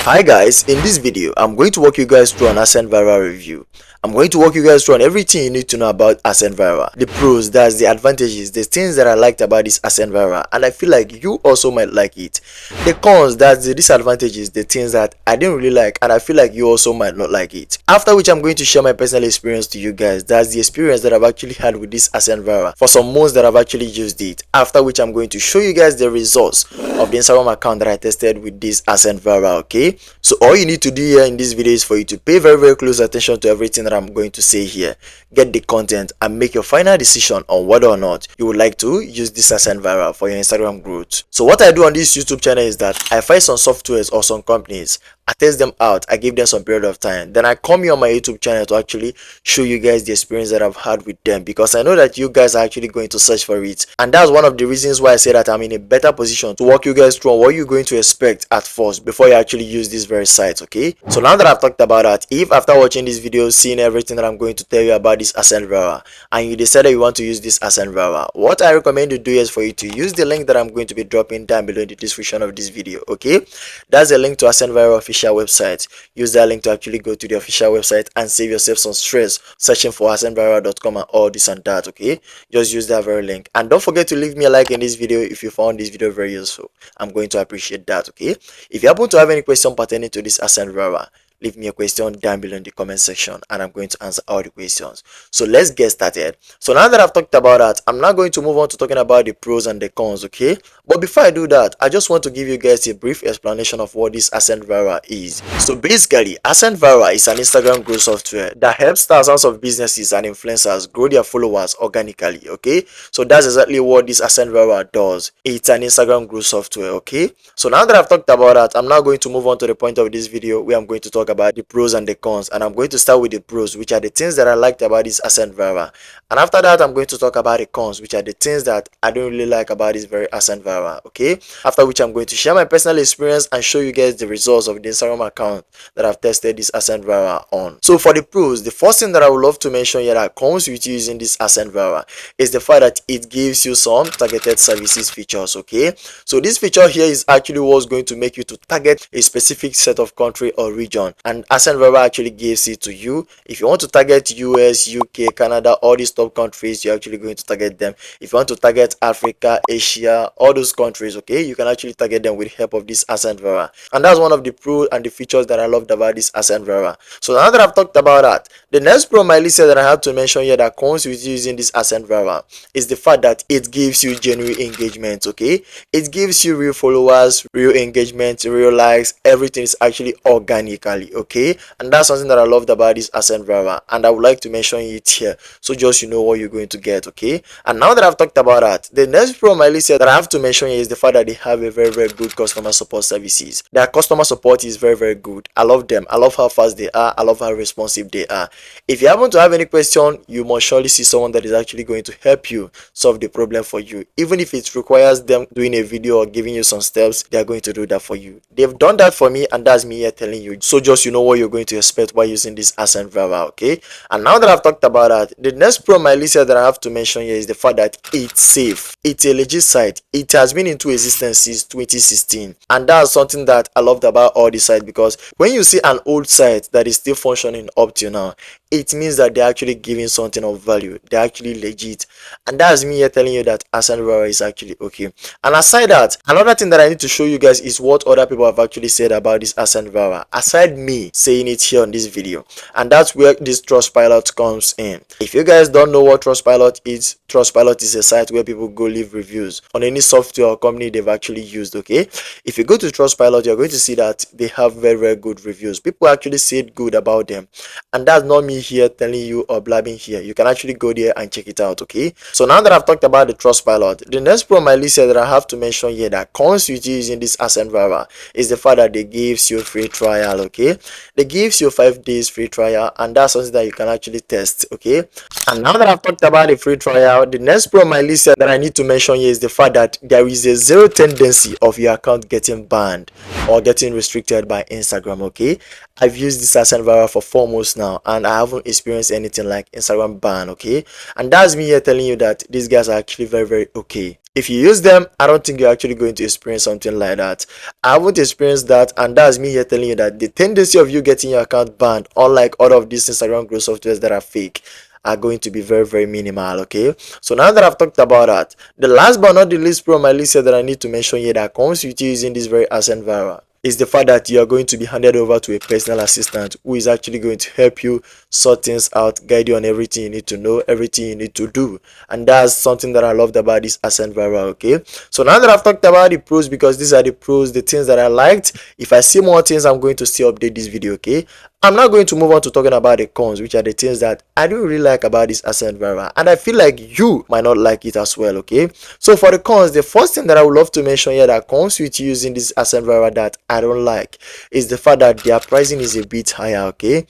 Hi guys, in this video I'm going to walk you guys through an Ascend Viral review. I'm going to walk you guys through on everything you need to know about Ascend Viral, the pros, that's the advantages, the things that I liked about this Ascend Viral, and I feel like you also might like it. The cons, that's the disadvantages, the things that I didn't really like and I feel like you also might not like it. After which I'm going to share my personal experience to you guys. That's the experience that I've actually had with this Ascend Viral for some months that I've actually used it. After which I'm going to show you guys the results of the Instagram account that I tested with this Ascend Viral. Okay, so all you need to do here in this video is for you to pay very close attention to everything that I'm going to say here, get the content and make your final decision on whether or not you would like to use this Ascend Viral for your Instagram growth. So what I do on this YouTube channel is that I find some softwares or some companies, I test them out, I give them some period of time, then I come here on my YouTube channel to actually show you guys the experience that I've had with them, because I know that you guys are actually going to search for it, and that's one of the reasons why I say that I'm in a better position to walk you guys through on what you're going to expect at first before you actually use this very site. Okay, so now that I've talked about that, if after watching this video, seeing everything that I'm going to tell you about this Ascend Viral, and you decided you want to use this Ascend Viral, what I recommend you do is for you to use the link that I'm going to be dropping down below in the description of this video. Okay, that's a link to Ascend Viral official website. Use that link to actually go to the official website and save yourself some stress searching for ascendviral.com and all this and that. Okay, just use that very link, and don't forget to leave me a like in this video if you found this video very useful. I'm going to appreciate that. Okay, if you happen to have any question pertaining to this Ascend Viral, leave me a question down below in the comment section and I'm going to answer all the questions. So let's get started. So now that I've talked about that, I'm now going to move on to talking about the pros and the cons. Okay, but before I do that, I just want to give you guys a brief explanation of what this Ascend Viral is. So basically, Ascend Viral is an Instagram growth software that helps thousands of businesses and influencers grow their followers organically. Okay, so that's exactly what this Ascend Viral does. It's an Instagram growth software. Okay, so now that I've talked about that, I'm now going to move on to the point of this video where I'm going to talk about the pros and the cons, and I'm going to start with the pros, which are the things that I liked about this Ascend Viral, and after that I'm going to talk about the cons, which are the things that I don't really like about this very Ascend Viral. Okay, after which I'm going to share my personal experience and show you guys the results of the Instagram account that I've tested this Ascend Viral on. So for the pros, the first thing that I would love to mention here that comes with you using this Ascend Viral is the fact that it gives you some targeted services features. Okay, so this feature here is actually what's going to make you to target a specific set of country or region, and Ascend Viral actually gives it to you. If you want to target US, UK, Canada, all these top countries, you're actually going to target them. If you want to target Africa, Asia, all those countries, okay, you can actually target them with help of this Ascend Viral, and that's one of the pros and the features that I loved about this Ascend Viral. So now that I've talked about that, the next pro on my list that I have to mention here that comes with using this Ascend Viral is the fact that it gives you genuine engagement. Okay, it gives you real followers, real engagement, real likes, everything is actually organically. Okay, and that's something that I loved about this Ascend Viral, and I would like to mention it here so just you know what you're going to get. Okay, and now that I've talked about that, the next pro on my list here that I have to mention here is the fact that they have a very good customer support services. Their customer support is very good. I love them. I love how fast they are. I love how responsive they are. If you happen to have any question, you must surely see someone that is actually going to help you solve the problem for you. Even if it requires them doing a video or giving you some steps, they are going to do that for you. They've done that for me, and that's me here telling you, so just you know what you're going to expect while using this Ascend Viral. Okay, and now that I've talked about that, the next pro on my list here that I have to mention here is the fact that it's safe. It's a legit site. It has been into existence since 2016, and that's something that I loved about all the sites, because when you see an old site that is still functioning up till now, it means that they're actually giving something of value. They're actually legit, and that's me here telling you that Ascend Viral is actually okay. And aside that, another thing that I need to show you guys is what other people have actually said about this Ascend Viral aside me saying it here on this video, and that's where this Trustpilot comes in. If you guys don't know what Trustpilot is a site where people go leave reviews on any software or company they've actually used. Okay, if you go to Trustpilot, you're going to see that they have very good reviews. People actually said good about them, and that's not me here telling you or blabbing here. You can actually go there and check it out. Okay, so now that I've talked about the Trustpilot, the next pro on my list here that I have to mention here that comes with you using this Ascend Viral is the fact that they gives you free trial. Okay, they gives you 5 days free trial, and that's something that you can actually test. Okay, and now that I've talked about the free trial, the next pro on my list here that I need to mention here is the fact that there is a zero tendency of your account getting banned or getting restricted by Instagram. Okay, I've used this Ascend Viral for 4 months now, and I haven't even experienced anything like Instagram ban, okay? And that's me here telling you that these guys are actually very, very okay. If you use them, I don't think you're actually going to experience something like that. I haven't experienced that, and that's me here telling you that the tendency of you getting your account banned, unlike all of these Instagram growth softwares that are fake, are going to be very, very minimal. Okay, so now that I've talked about that, the last but not the least pro on my list here that I need to mention here that comes with you using this very AscendVira is the fact that you are going to be handed over to a personal assistant who is actually going to help you sort things out, guide you on everything you need to know, everything you need to do. And that's something that I loved about this AscendVira. Okay, so now that I've talked about the pros, because these are the pros, the things that I liked, if I see more things, I'm going to still update this video. Okay, I'm now going to move on to talking about the cons, which are the things that I don't really like about this AscendVira, and I feel like you might not like it as well. Okay, so for the cons, the first thing that I would love to mention here that comes with using this AscendVira that I don't like is the fact that their pricing is a bit higher. Okay,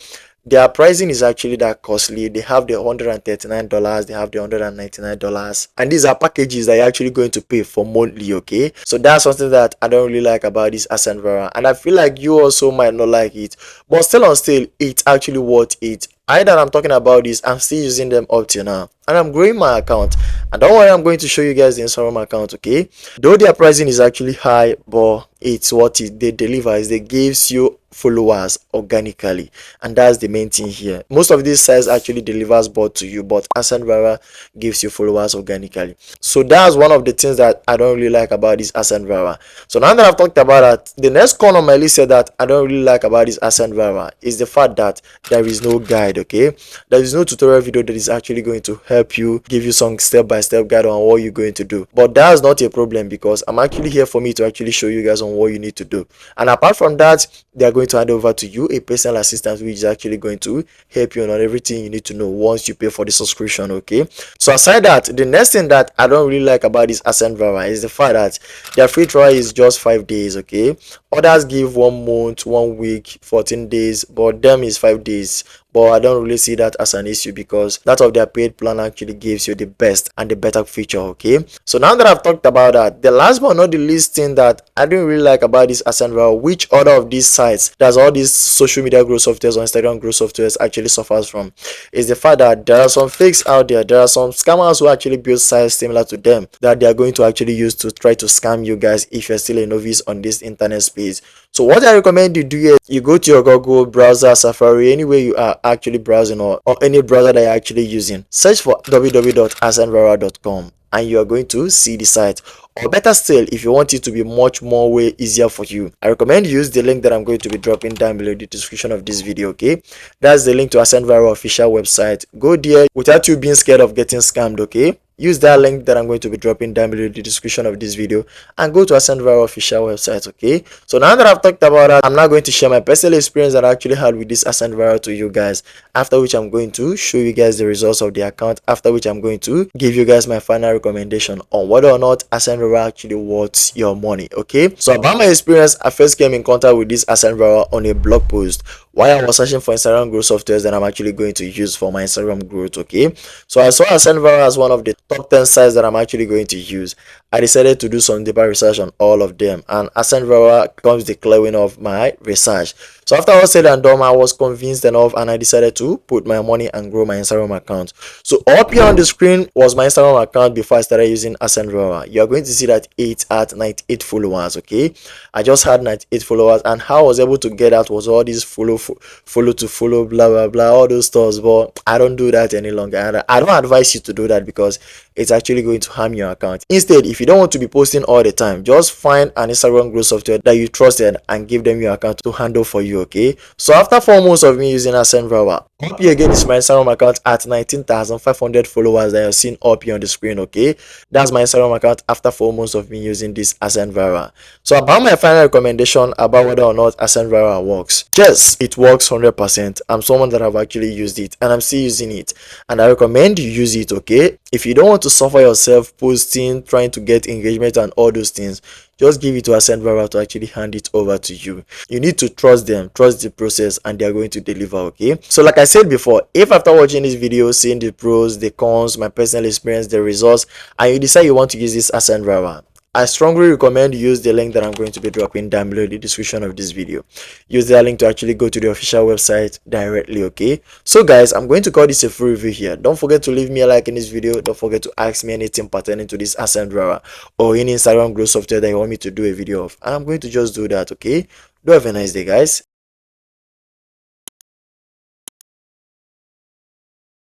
their pricing is actually that costly. They have the $139, they have the $199, and these are packages that you're actually going to pay for monthly. Okay, so that's something that I don't really like about this AscendVira, and I feel like you also might not like it, but still on still, it's actually worth it. That I'm talking about this, I'm still using them up till now, and I'm growing my account. And don't worry, I'm going to show you guys the Instagram account. Okay, though their pricing is actually high, but it's what they deliver is they gives you followers organically, and that's the main thing here. Most of these sites actually delivers bot to you, but AscendVira gives you followers organically. So that's one of the things that I don't really like about this AscendVira. So now that I've talked about that, the next con on my list here that I don't really like about this AscendVira is the fact that there is no guide. Okay, there is no tutorial video that is actually going to help you, give you some step-by-step guide on what you're going to do. But that's not a problem, because I'm actually here for me to actually show you guys on what you need to do. And apart from that, they are going to hand over to you a personal assistant which is actually going to help you on everything you need to know once you pay for the subscription. Okay, so aside that, the next thing that I don't really like about this AscendVira is the fact that their free trial is just 5 days. Okay, others give 1 month, 1 week, 14 days, but them is 5 days. But I don't really see that as an issue, because that of their paid plan actually gives you the best and the better feature. Okay, so now that I've talked about that, the last but not the least thing that I don't really like about this AscendVira, which other of these sites, that's all these social media growth softwares or Instagram growth softwares actually suffers from, is the fact that there are some fakes out there. There are some scammers who actually build sites similar to them that they are going to actually use to try to scam you guys if you're still a novice on this internet space. So what I recommend you do is you go to your Google browser, Safari, anywhere you are actually browsing, or any browser that you're actually using. Search for www.ascendvira.com and you are going to see the site. Or better still, if you want it to be much more way easier for you, I recommend you use the link that I'm going to be dropping down below the description of this video. Okay, that's the link to AscendVira official website. Go there without you being scared of getting scammed. Okay, use that link that I'm going to be dropping down below the description of this video and go to AscendVira official website. Okay, so now that I've talked about that, I'm now going to share my personal experience that I actually had with this AscendVira to you guys, after which I'm going to show you guys the results of the account, after which I'm going to give you guys my final recommendation on whether or not AscendVira actually worth your money. Okay, so about my experience, I first came in contact with this AscendVira on a blog post while I was searching for Instagram growth softwares that I'm actually going to use for my Instagram growth. Okay, so I saw AscendVira as one of the top 10 sites that I'm actually going to use. I decided to do some deeper research on all of them, and AscendVira comes the clearing of my research. So after all said and done, I was convinced enough and I decided to put my money and grow my Instagram account. So up here on the screen was my Instagram account before I started using AscendVira. You are going to see that it had 98 followers. Okay, I just had 98 followers, and how I was able to get that was all these follow to follow, blah blah blah, all those stuff. But I don't do that any longer, and I don't advise you to do that because it's actually going to harm your account. Instead, if you don't want to be posting all the time, just find an Instagram growth software that you trusted and give them your account to handle for you. Okay, so after 4 months of me using AscendVira, up here again is my Instagram account at 19,500 followers that you're seeing up here on the screen. Okay, that's my Instagram account after 4 months of me using this AscendVira. So about my final recommendation about whether or not AscendVira works, yes, it works 100%. I'm someone that have actually used it and I'm still using it, and I recommend you use it. Okay, if you don't want to suffer yourself posting, trying to get engagement and all those things, just give it to AscendVira to actually hand it over to you. You need to trust them, trust the process, and they are going to deliver. Okay, so like I said before, if after watching this video, seeing the pros, the cons, my personal experience, the results, and you decide you want to use this AscendVira, I strongly recommend you use the link that I'm going to be dropping down below the description of this video. Use that link to actually go to the official website directly, okay? So guys, I'm going to call this a free review here. Don't forget to leave me a like in this video. Don't forget to ask me anything pertaining to this Ascend Vara or any Instagram growth software that you want me to do a video of, and I'm going to just do that, okay? Do have a nice day, guys.